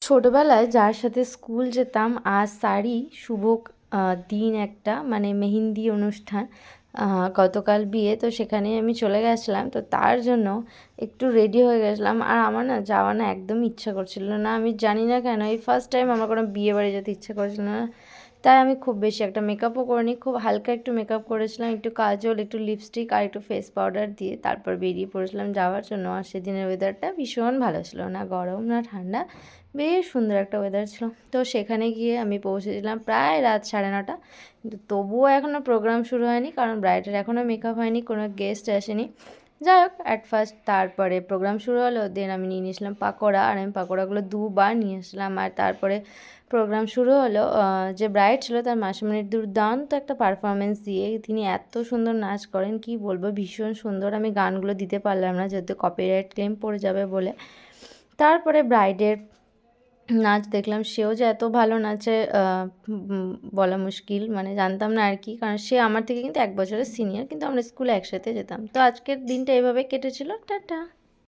ছোটোবেলায় যার সাথে স্কুল যেতাম আজ তারই শুভ দিন একটা, মানে মেহেন্দি অনুষ্ঠান। গতকাল বিয়ে, তো সেখানে আমি চলে গেছিলাম, তো তার জন্য একটু রেডি হয়ে গেছিলাম। আর আমার না যাওয়া না একদম ইচ্ছা করছিল না, আমি জানি না কেন, এই ফার্স্ট টাইম আমার কোনো বিয়ে বাড়ি যেতে ইচ্ছা করছিল না। তাই আমি খুব বেশি একটা মেকআপও করিনি, খুব হালকা একটু মেকআপ করেছিলাম, একটু কাজল, একটু লিপস্টিক আর একটু ফেস পাউডার দিয়ে তারপর বেরিয়ে পড়েছিলাম যাওয়ার জন্য। আর সেদিনের ওয়েদারটা ভীষণ ভালো ছিল, না গরম না ঠান্ডা, বেশ সুন্দর একটা ওয়েদার ছিল। তো সেখানে গিয়ে আমি পৌঁছেছিলাম প্রায় রাত 9:30, কিন্তু তবুও এখনও প্রোগ্রাম শুরু হয়নি, কারণ ব্রাইডের এখনও মেকআপ হয়নি, কোনো গেস্ট আসেনি। যাই হোক, অ্যাট ফার্স্ট তারপরে প্রোগ্রাম শুরু হলো, দেন আমি নিয়ে নিয়েছিলাম পাকোড়া, আর আমি পাকোড়াগুলো দুবার নিয়ে এসেছিলাম। আর তারপরে প্রোগ্রাম শুরু হলো, যে ব্রাইড ছিল তার মাসিমণির দুর্দান্ত একটা পারফরমেন্স দিয়ে, তিনি এত সুন্দর নাচ করেন কি বলবো, ভীষণ সুন্দর। আমি গানগুলো দিতে পারলাম না যেহেতু কপিরাইট ক্লেম পড়ে যাবে বলে। তারপরে ব্রাইডের নাচ দেখলাম, সেও যে এত ভালো নাচে বলা মুশকিল, মানে জানতাম না আর কি, কারণ সে আমার থেকে কিন্তু 1 বছরের সিনিয়র, কিন্তু আমরা স্কুলে একসাথে যেতাম। তো আজকের দিনটা এভাবে কেটেছিল। টাটা।